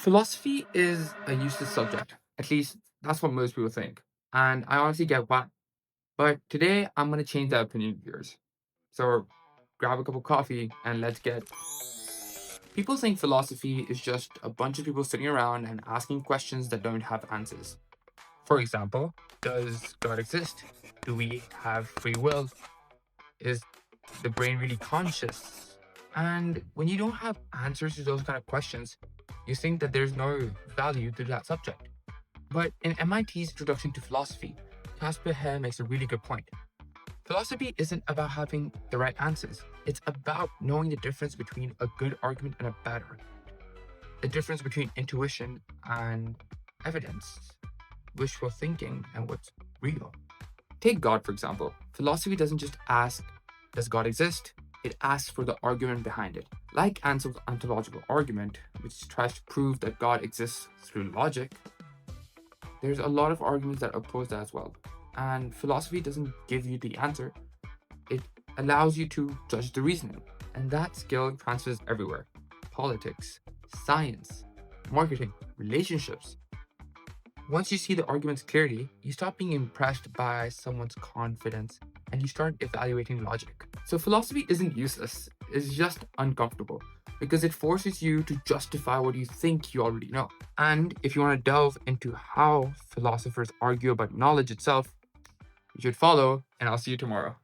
Philosophy is a useless subject. At least that's what most people think. And I honestly get why. But today I'm going to change that opinion of yours. So grab a cup of coffee and let's get. People think philosophy is just a bunch of people sitting around and asking questions that don't have answers. For example, does God exist? Do we have free will? Is the brain really conscious? And when you don't have answers to those kind of questions, you think that there's no value to that subject. But in MIT's Introduction to Philosophy, Kasper Hare makes a really good point. Philosophy isn't about having the right answers. It's about knowing the difference between a good argument and a bad argument. The difference between intuition and evidence, wishful thinking and what's real. Take God, for example. Philosophy doesn't just ask, does God exist? It asks for the argument behind it. Like Ansell's ontological argument, which tries to prove that God exists through logic, there's a lot of arguments that oppose that as well. And philosophy doesn't give you the answer, it allows you to judge the reasoning. And that skill transfers everywhere: politics, science, marketing, relationships. Once you see the arguments clearly, you stop being impressed by someone's confidence and you start evaluating logic. So, philosophy isn't useless, it's just uncomfortable because it forces you to justify what you think you already know. And if you want to delve into how philosophers argue about knowledge itself, you should follow, and I'll see you tomorrow.